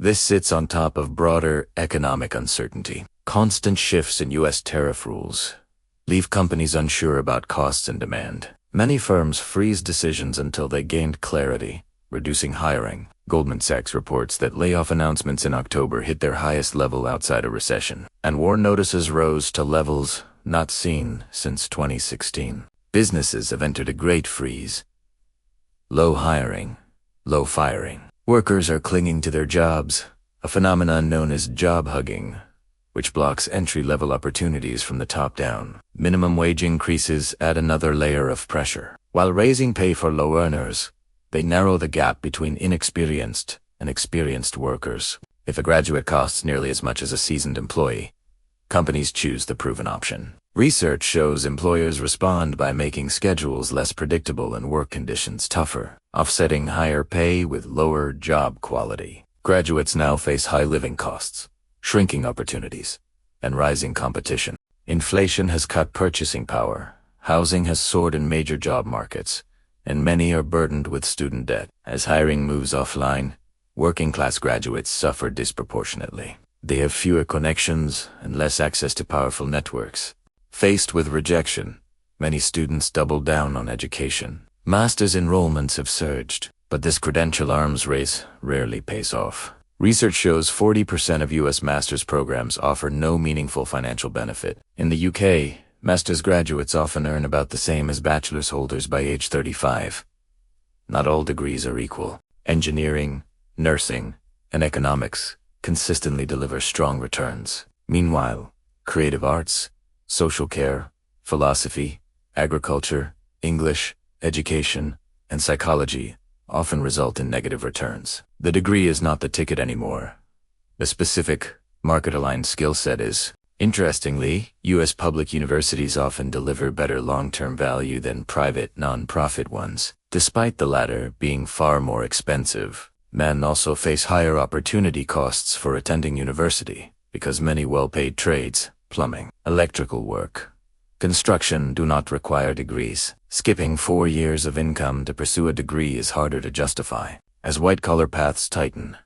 This sits on top of broader economic uncertainty. Constant shifts in U.S. tariff rules leave companies unsure about costs and demand. Many firms freeze decisions until they gained clarity, reducing hiring. Goldman Sachs reports that layoff announcements in October hit their highest level outside a recession, and warn notices rose to levels not seen since 2016. Businesses have entered a great freeze. Low hiring, low firing. Workers are clinging to their jobs, a phenomenon known as job hugging, which blocks entry-level opportunities from the top down. Minimum wage increases add another layer of pressure. While raising pay for low earners, they narrow the gap between inexperienced and experienced workers. If a graduate costs nearly as much as a seasoned employee, companies choose the proven option. Research shows employers respond by making schedules less predictable and work conditions tougher, offsetting higher pay with lower job quality. Graduates now face high living costs, shrinking opportunities, and rising competition. Inflation has cut purchasing power, housing has soared in major job markets, and many are burdened with student debt. As hiring moves offline, working-class graduates suffer disproportionately. They have fewer connections and less access to powerful networks. Faced with rejection, many students double down on education. Master's enrollments have surged, but this credential arms race rarely pays off. Research shows 40% of U.S. master's programs offer no meaningful financial benefit. In the UK, master's graduates often earn about the same as bachelor's holders by age 35. Not all degrees are equal. Engineering, nursing, and economics consistently deliver strong returns. Meanwhile, creative arts, social care, philosophy, agriculture, English, education, and psychology often result in negative returns. The degree is not the ticket anymore. The specific, market-aligned skill set is. Interestingly, U.S. public universities often deliver better long-term value than private, non-profit ones, despite the latter being far more expensive. Men also face higher opportunity costs for attending university, because many well-paid trades, plumbing, electrical work, construction do not require degrees. Skipping 4 years of income to pursue a degree is harder to justify. As white-collar paths tighten,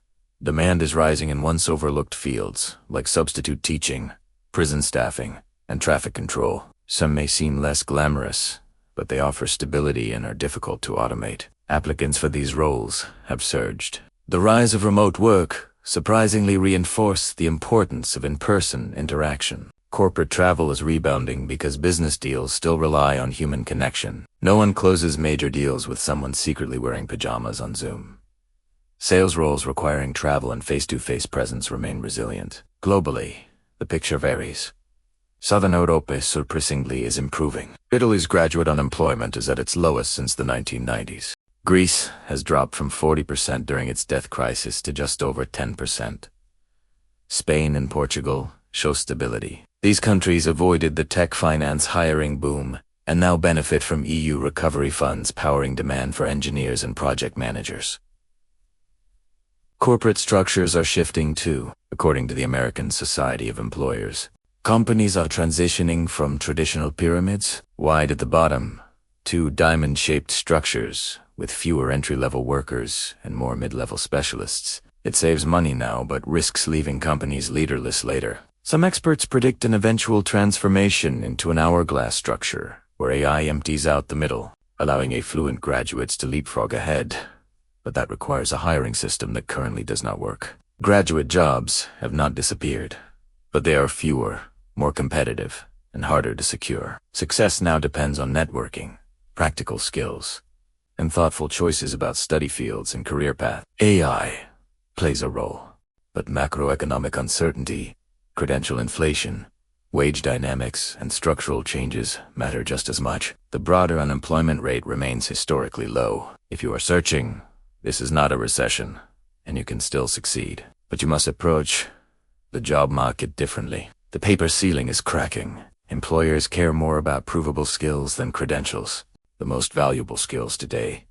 demand is rising in once overlooked fields, like substitute teaching, prison staffing, and traffic control. Some may seem less glamorous, but they offer stability and are difficult to automate. Applicants for these roles have surged. The rise of remote work surprisingly reinforced the importance of in-person interaction. Corporate travel is rebounding because business deals still rely on human connection. No one closes major deals with someone secretly wearing pajamas on Zoom. Sales roles requiring travel and face-to-face presence remain resilient. Globally, the picture varies. Southern Europe, surprisingly, is improving. Italy's graduate unemployment is at its lowest since the 1990s. Greece has dropped from 40% during its debt crisis to just over 10%. Spain and Portugal show stability. These countries avoided the tech finance hiring boom and now benefit from EU recovery funds powering demand for engineers and project managers. Corporate structures are shifting too, according to the American Society of Employers. Companies are transitioning from traditional pyramids, wide at the bottom, to diamond-shaped structures with fewer entry-level workers and more mid-level specialists. It saves money now but risks leaving companies leaderless later. Some experts predict an eventual transformation into an hourglass structure, where AI empties out the middle, allowing affluent graduates to leapfrog ahead. But that requires a hiring system that currently does not work. Graduate jobs have not disappeared, but they are fewer, more competitive, and harder to secure. Success now depends on networking, practical skills, and thoughtful choices about study fields and career paths. AI plays a role, but macroeconomic uncertainty, credential inflation, wage dynamics, and structural changes matter just as much. The broader unemployment rate remains historically low. If you are searching, this is not a recession, and you can still succeed. But you must approach the job market differently. The paper ceiling is cracking. Employers care more about provable skills than credentials. The most valuable skills today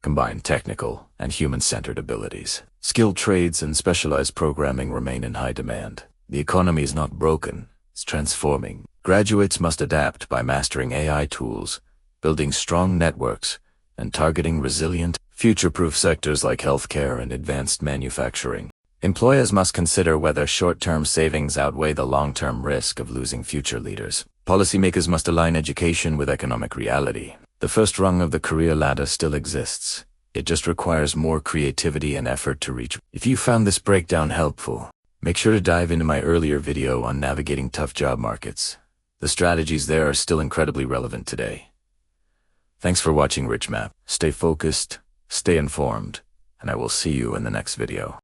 combine technical and human-centered abilities. Skilled trades and specialized programming remain in high demand. The economy is not broken, it's transforming. Graduates must adapt by mastering AI tools, building strong networks, and targeting resilient, future-proof sectors like healthcare and advanced manufacturing. Employers must consider whether short-term savings outweigh the long-term risk of losing future leaders. Policymakers must align education with economic reality. The first rung of the career ladder still exists. It just requires more creativity and effort to reach. If you found this breakdown helpful, make sure to dive into my earlier video on navigating tough job markets. The strategies there are still incredibly relevant today. Thanks for watching Rich Map. Stay focused, stay informed, and I will see you in the next video.